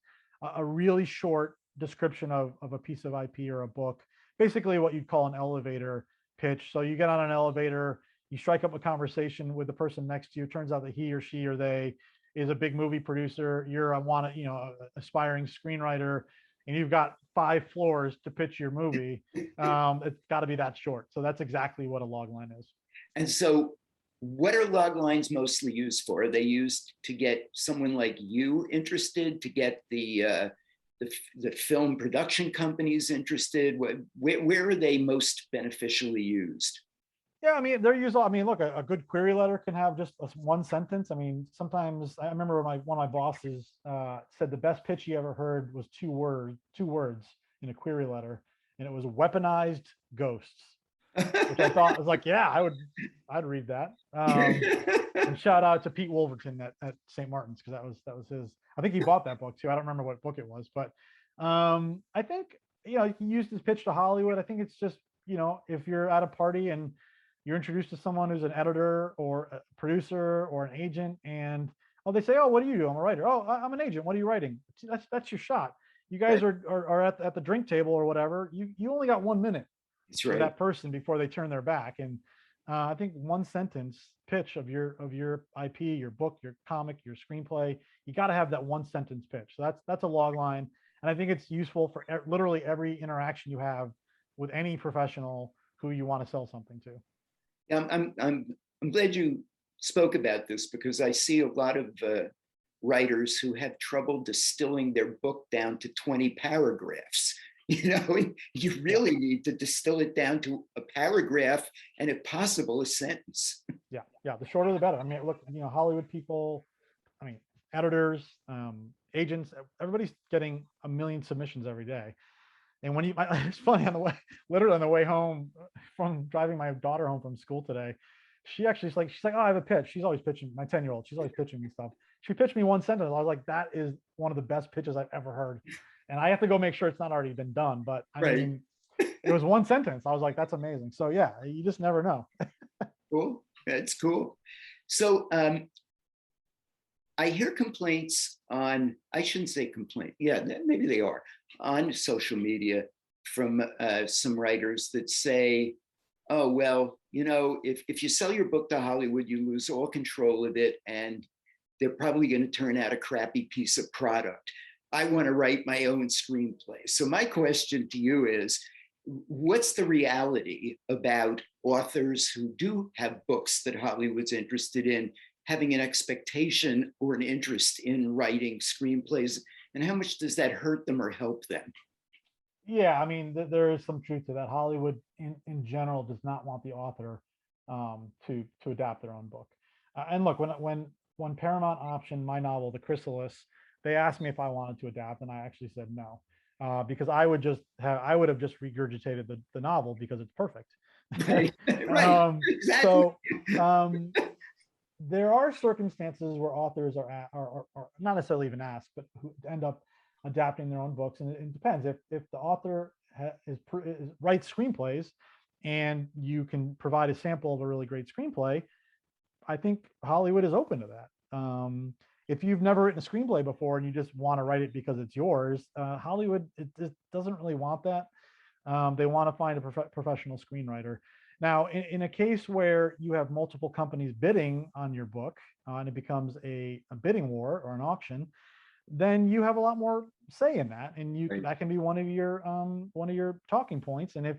a really short description of a piece of IP or a book, basically what you'd call an elevator pitch. So you get on an elevator, you strike up a conversation with the person next to you. It turns out that he or she or they is a big movie producer. You're aspiring screenwriter, and you've got 5 floors to pitch your movie. It's got to be that short. So that's exactly what a log line is. And so what are log lines mostly used for? Are they used to get someone like you interested, to get the film production companies interested? Where are they most beneficially used? Yeah, I mean, they're used. I mean, look, a good query letter can have just one sentence. I mean, sometimes I remember one of my bosses said the best pitch he ever heard was two words in a query letter, and it was weaponized ghosts, which I thought was like, yeah, I'd read that. And shout out to Pete Wolverton at St. Martin's, because that was his. I think he bought that book too. I don't remember what book it was, but I think he used his pitch to Hollywood. I think it's just if you're at a party and you're introduced to someone who's an editor or a producer or an agent, and they say, oh, what do you do? I'm a writer. Oh, I'm an agent. What are you writing? That's your shot. You guys are at the drink table or whatever. You only got 1 minute for that person before they turn their back. And I think one sentence pitch of your IP, your book, your comic, your screenplay, you got to have that one sentence pitch. So that's a log line, and I think it's useful for literally every interaction you have with any professional who you want to sell something to. I'm glad you spoke about this, because I see a lot of writers who have trouble distilling their book down to 20 paragraphs. You really need to distill it down to a paragraph, and if possible, a sentence. Yeah, the shorter the better. I mean, look, Hollywood people, I mean, editors, agents, everybody's getting a million submissions every day. And when it's funny, literally on the way home from driving my daughter home from school today, she's like, oh, I have a pitch. She's always pitching, my 10-year-old. She's always pitching me stuff. She pitched me one sentence. I was like, that is one of the best pitches I've ever heard. And I have to go make sure it's not already been done. But I mean, it was one sentence. I was like, that's amazing. So yeah, you just never know. Cool. That's cool. So I hear complaints on, I shouldn't say complaint. Yeah, maybe they are, on social media from some writers that say, oh, well, if you sell your book to Hollywood, you lose all control of it, and they're probably going to turn out a crappy piece of product. I want to write my own screenplay. So my question to you is, what's the reality about authors who do have books that Hollywood's interested in having an expectation or an interest in writing screenplays, and how much does that hurt them or help them? Yeah, I mean, there is some truth to that. Hollywood in general does not want the author to adapt their own book. And look, when Paramount optioned my novel, The Chrysalis, they asked me if I wanted to adapt, and I actually said no, because I would have just regurgitated the novel because it's perfect. Right. Exactly. So there are circumstances where authors are not necessarily even asked, but who end up adapting their own books, and it depends. If the author writes screenplays and you can provide a sample of a really great screenplay, I think Hollywood is open to that. If you've never written a screenplay before and you just want to write it because it's yours, Hollywood it doesn't really want that. They want to find a professional screenwriter. Now, in a case where you have multiple companies bidding on your book, and it becomes a bidding war or an auction, then you have a lot more say in that, and that can be one of your talking points. And if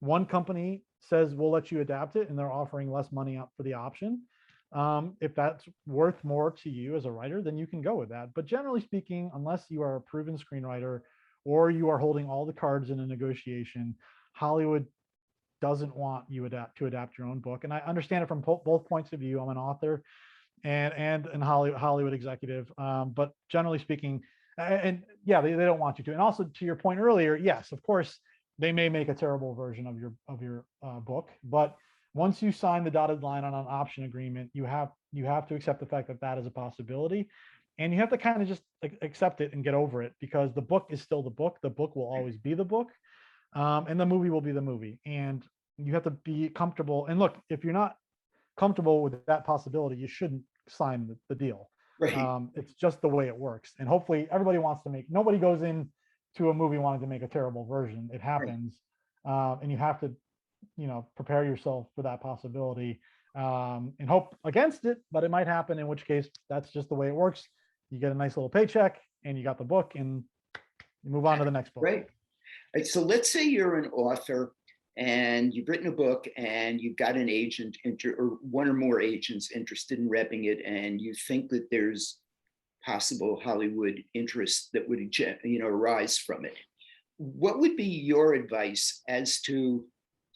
one company says we'll let you adapt it, and they're offering less money up for the option, if that's worth more to you as a writer, then you can go with that. But generally speaking, unless you are a proven screenwriter or you are holding all the cards in a negotiation, Hollywood doesn't want you to adapt your own book. And I understand it from both points of view. I'm an author and Hollywood executive. But generally speaking, And yeah, they don't want you to. And also to your point earlier, yes, of course, they may make a terrible version of your book, but once you sign the dotted line on an option agreement, you have to accept the fact that that is a possibility, and you have to kind of just accept it and get over it, because the book is still the book. The book will always be the book, and the movie will be the movie. And you have to be comfortable. And look, if you're not comfortable with that possibility, you shouldn't sign the deal. Right. It's just the way it works. And hopefully everybody wants to make, nobody goes in to a movie wanting to make a terrible version. It happens. And you have to, prepare yourself for that possibility, and hope against it, but it might happen, in which case that's just the way it works. You get a nice little paycheck and you got the book, and you move on to the next book. Right. So let's say you're an author and you've written a book and you've got an agent or one or more agents interested in repping it, and you think that there's possible Hollywood interest that would arise from it. What would be your advice as to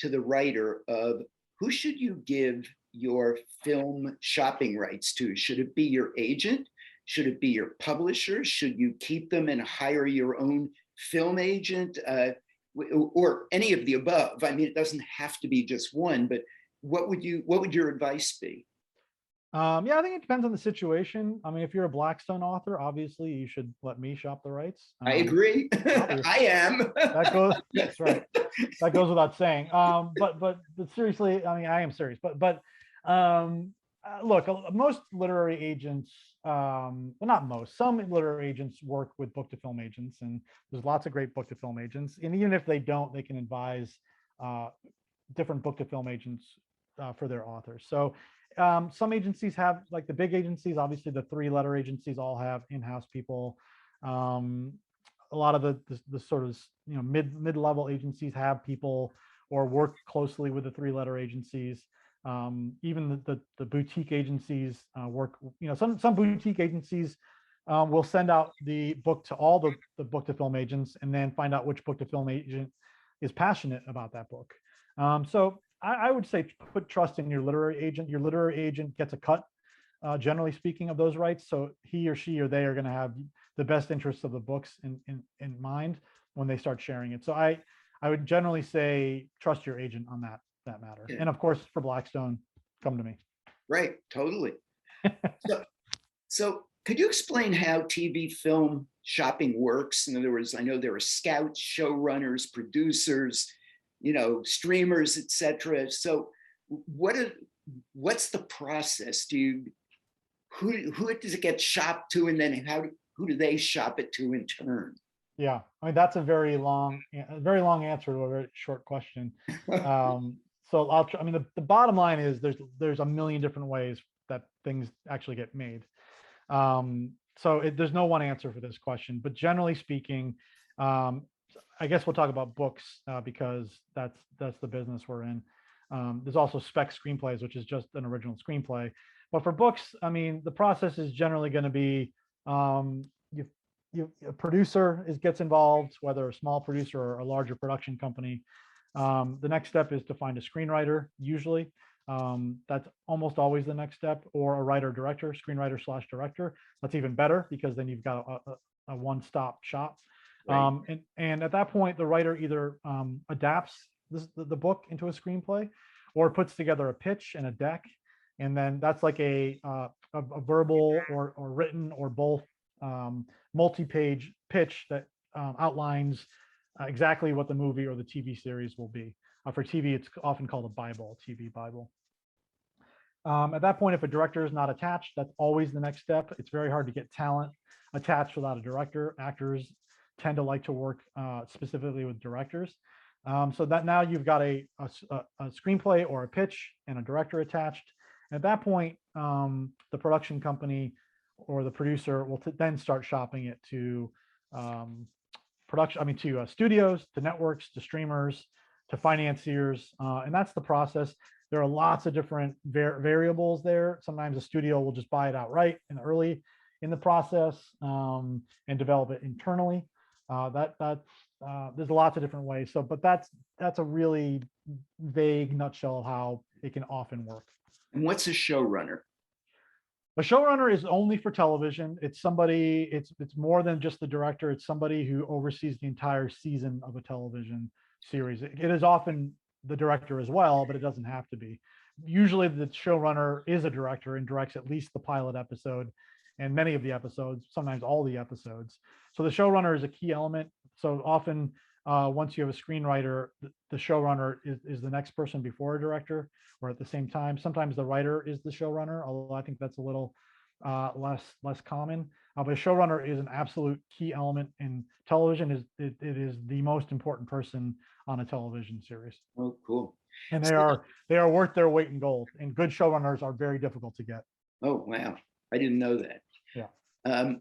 the writer of who should you give your film shopping rights to? Should it be your agent? Should it be your publisher? Should you keep them and hire your own film agent, or any of the above? I mean, it doesn't have to be just one, but what would your advice be? Yeah, I think it depends on the situation. I mean, if you're a Blackstone author, obviously you should let me shop the rights. I agree. I am. That's right. That goes without saying. But seriously, I mean, I am serious. But look, most literary agents, well, not most, some literary agents work with book to film agents, and there's lots of great book to film agents. And even if they don't, they can advise different book to film agents for their authors. So some agencies have, like the big agencies, obviously the 3-letter agencies all have in-house people. A lot of the sort of mid-level agencies have people or work closely with the 3-letter agencies. Even the boutique agencies work. Some boutique agencies will send out the book to all the book to film agents, and then find out which book to film agent is passionate about that book. So I would say put trust in your literary agent. Your literary agent gets a cut, generally speaking, of those rights. So he or she or they are going to have the best interests of the books in mind when they start sharing it. So I would generally say trust your agent on that matter. Yeah. And of course, for Blackstone, come to me. Right, totally. So could you explain how TV film shopping works? In other words, I know there are scouts, showrunners, producers, streamers, etc. So what's the process? Who does it get shopped to, and then who do they shop it to in turn? Yeah, I mean, that's a very long answer to a very short question. So I mean, the bottom line is there's a million different ways that things actually get made. So there's no one answer for this question, but generally speaking, I guess we'll talk about books because that's the business we're in. There's also spec screenplays, which is just an original screenplay. But for books, I mean, the process is generally going to be a producer gets involved, whether a small producer or a larger production company. The next step is to find a screenwriter, usually. That's almost always the next step, or a writer director, screenwriter / director. That's even better, because then you've got a one-stop shop. Right. And at that point, the writer either adapts the book into a screenplay, or puts together a pitch and a deck. And then that's like a verbal or written or both multi-page pitch that outlines exactly what the movie or the TV series will be. For TV, it's often called a Bible, TV Bible. At that point, if a director is not attached, that's always the next step. It's very hard to get talent attached without a director. Actors tend to like to work specifically with directors. So that now you've got a screenplay or a pitch and a director attached. And at that point, the production company or the producer will then start shopping it to studios, to networks, to streamers, to financiers, and that's the process. There are lots of different variables there. Sometimes a studio will just buy it outright and early in the process and develop it internally. There's lots of different ways. So, but that's a really vague nutshell of how it can often work. And what's a showrunner? A showrunner is only for television. It's somebody, it's more than just the director. It's somebody who oversees the entire season of a television series. It is often the director as well, but it doesn't have to be. Usually the showrunner is a director and directs at least the pilot episode and many of the episodes, sometimes all the episodes. So the showrunner is a key element. So often once you have a screenwriter, the showrunner is the next person before a director, or at the same time. Sometimes the writer is the showrunner, although I think that's a little less common. But a showrunner is an absolute key element in television. It is the most important person on a television series. Oh, cool. And they are worth their weight in gold. And good showrunners are very difficult to get. Oh, wow. I didn't know that. Yeah.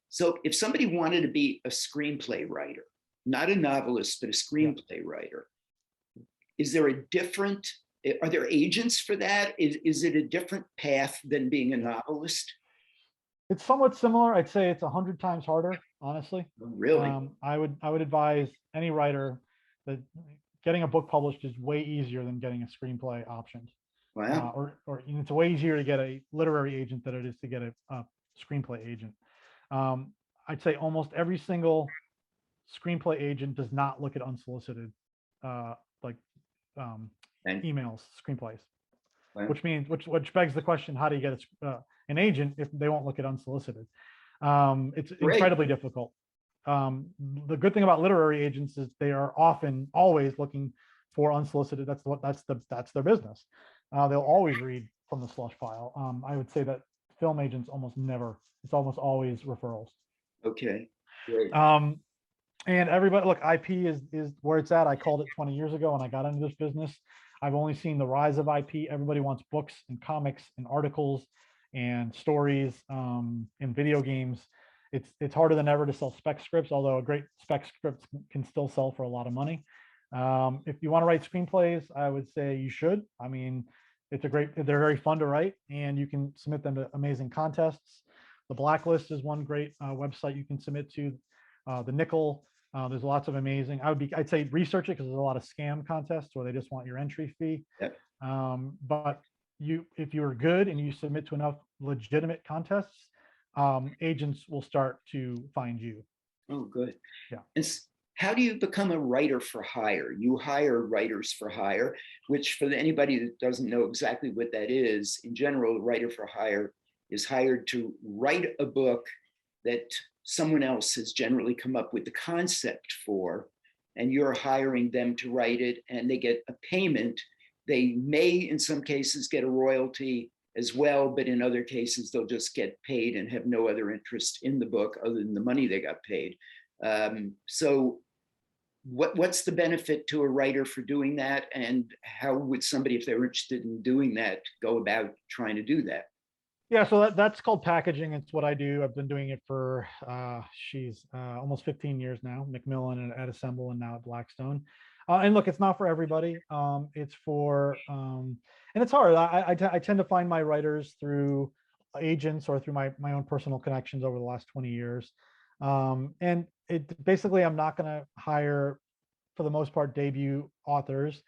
So if somebody wanted to be a screenplay writer, not a novelist, but a screenplay writer, is there a different, are there agents for that? Is it a different path than being a novelist? It's somewhat similar. I'd say it's 100 times harder, honestly. Oh, really? I would advise any writer that getting a book published is way easier than getting a screenplay optioned. Wow. Or it's way easier to get a literary agent than it is to get a screenplay agent. I'd say almost every single screenplay agent does not look at unsolicited emails, screenplays. Wow. which begs the question: how do you get an agent if they won't look at unsolicited? It's incredibly difficult. The good thing about literary agents is they are often always looking for unsolicited. That's their business. They'll always read from the slush file. I would say that film agents almost never. It's almost always referrals. Okay. Great. And everybody, look, IP is where it's at. I called it 20 years ago when I got into this business. I've only seen the rise of IP. Everybody wants books and comics and articles and stories and video games. It's harder than ever to sell spec scripts, although a great spec script can still sell for a lot of money. If you want to write screenplays, I would say you should. I mean, they're very fun to write, and you can submit them to amazing contests. The Blacklist is one great website you can submit to. The Nickel, there's lots of amazing. I'd say research it, because there's a lot of scam contests where they just want your entry fee. Yep. But if you're good and you submit to enough legitimate contests, agents will start to find you. Oh, good. Yeah. And how do you become a writer for hire? You hire writers for hire, which for anybody that doesn't know exactly what that is, in general, a writer for hire is hired to write a book that someone else has generally come up with the concept for, and you're hiring them to write it, and they get a payment. They may, in some cases, get a royalty as well, but in other cases, they'll just get paid and have no other interest in the book other than the money they got paid. So what's the benefit to a writer for doing that? And how would somebody, if they're interested in doing that, go about trying to do that? Yeah, so that's called packaging. It's what I do. I've been doing it for almost 15 years now. Macmillan at Assemble, and now at Blackstone. And look, it's not for everybody. It's for and it's hard. I tend to find my writers through agents or through my own personal connections over the last 20 years. And basically, I'm not going to hire, for the most part, debut authors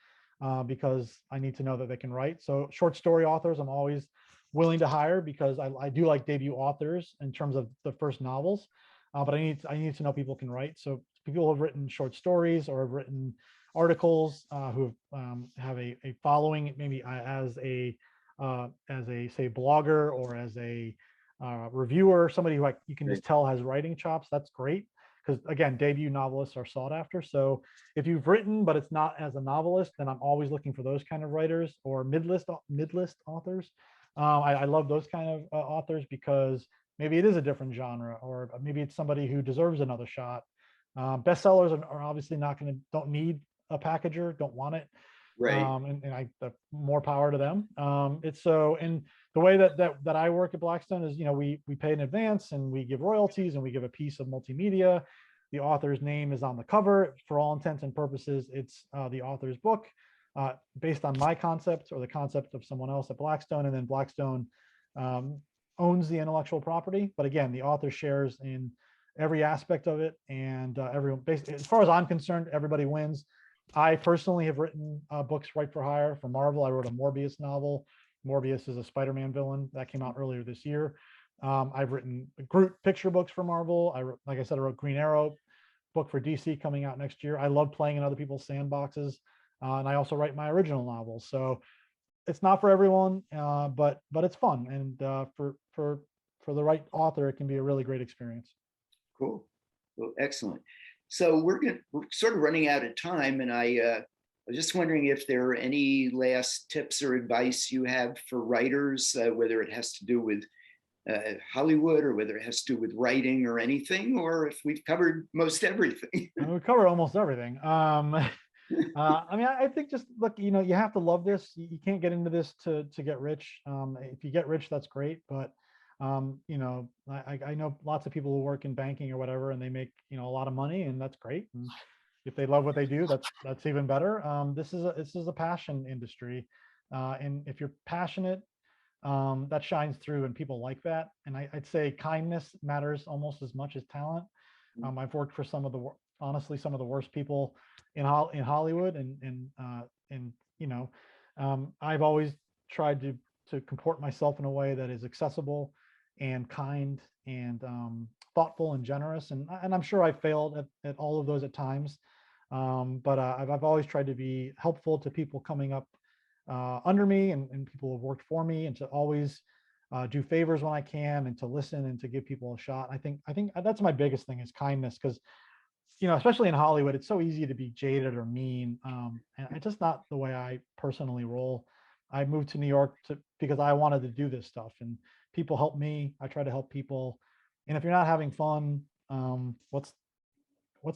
because I need to know that they can write. So short story authors, I'm always willing to hire, because I do like debut authors in terms of the first novels, but I need to know people can write. So people who have written short stories or have written articles, who have a following, maybe as a say blogger or as a reviewer, somebody who you can just tell has writing chops. That's great, because again, debut novelists are sought after. So if you've written but it's not as a novelist, then I'm always looking for those kind of writers, or mid-list authors. I love those kind of authors, because maybe it is a different genre, or maybe it's somebody who deserves another shot. Bestsellers are obviously don't need a packager, don't want it. Right. And more power to them. And the way that I work at Blackstone is, we pay in advance and we give royalties and we give a piece of multimedia. The author's name is on the cover. For all intents and purposes, it's the author's book. Based on my concept or the concept of someone else at Blackstone, and then Blackstone owns the intellectual property. But again, the author shares in every aspect of it, and everyone, as far as I'm concerned, everybody wins. I personally have written books right for hire for Marvel. I wrote a Morbius novel Morbius is a Spider-Man villain that came out earlier this year. I've written Groot picture books for Marvel. Like I said, I wrote Green Arrow book for DC coming out next year. I love playing in other people's sandboxes, and I also write my original novels. So it's not for everyone, but it's fun, and for the right author, it can be a really great experience. Cool. Well, excellent. So we're sort of running out of time, and I was just wondering if there are any last tips or advice you have for writers, whether it has to do with Hollywood or whether it has to do with writing or anything, or if we've covered most everything. We covered almost everything. I mean, I think just look, you have to love this. You can't get into this to get rich. If you get rich, that's great. But, I know lots of people who work in banking or whatever, and they make, a lot of money, and that's great. And if they love what they do, that's even better. This is a passion industry. And if you're passionate, that shines through, and people like that. And I'd say kindness matters almost as much as talent. I've worked for honestly some of the worst people in Hollywood, and I've always tried to comport myself in a way that is accessible and kind and thoughtful and generous, and I'm sure I failed at all of those at times, but I've always tried to be helpful to people coming up under me, and people who have worked for me, and to always do favors when I can, and to listen and to give people a shot. I think that's my biggest thing, is kindness, because especially in Hollywood, it's so easy to be jaded or mean, and it's just not the way I personally roll. I moved to New York because I wanted to do this stuff, and people help me. I try to help people, and if you're not having fun, what's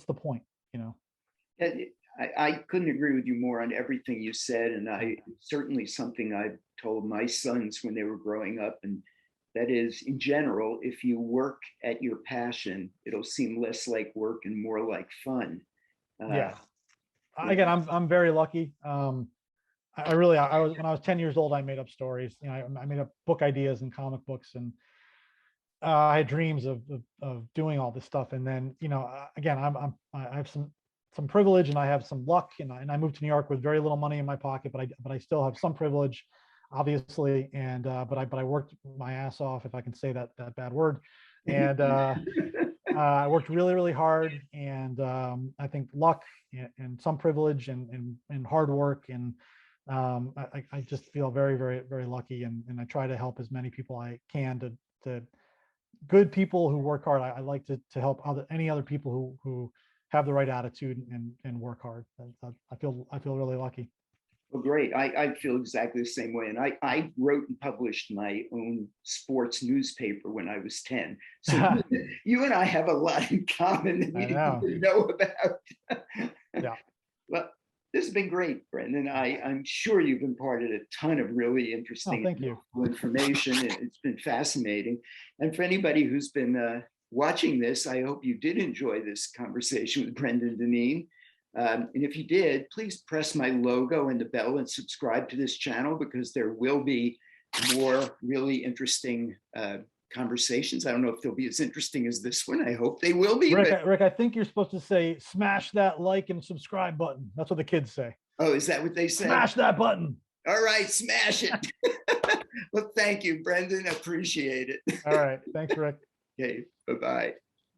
the point? I couldn't agree with you more on everything you said, and certainly something I've told my sons when they were growing up, and that is, in general, if you work at your passion, it'll seem less like work and more like fun. Yeah. Again, I'm very lucky. I was, when I was 10 years old, I made up stories. I made up book ideas and comic books, and I had dreams of doing all this stuff. And then, again, I have some privilege, and I have some luck, and I moved to New York with very little money in my pocket, but I still have some privilege, obviously. And but I worked my ass off, if I can say that bad word, and I worked really, really hard. And I think luck and some privilege and hard work, and I just feel very, very, very lucky, and I try to help as many people I can, to good people who work hard. I like to help any other people who have the right attitude and work hard. I feel really lucky. Well, great. I feel exactly the same way. And I wrote and published my own sports newspaper when I was 10. So you and I have a lot in common that we didn't know about. Yeah. Well, this has been great, Brendan. I'm sure you've imparted a ton of really interesting information. It's been fascinating. And for anybody who's been watching this, I hope you did enjoy this conversation with Brendan Deneen. And if you did, please press my logo and the bell and subscribe to this channel, because there will be more really interesting conversations. I don't know if they'll be as interesting as this one. I hope they will be. Rick, I think you're supposed to say, smash that like and subscribe button. That's what the kids say. Oh, is that what they say? Smash that button. All right, smash it. Well, thank you, Brendan. Appreciate it. All right. Thanks, Rick. Okay, bye-bye.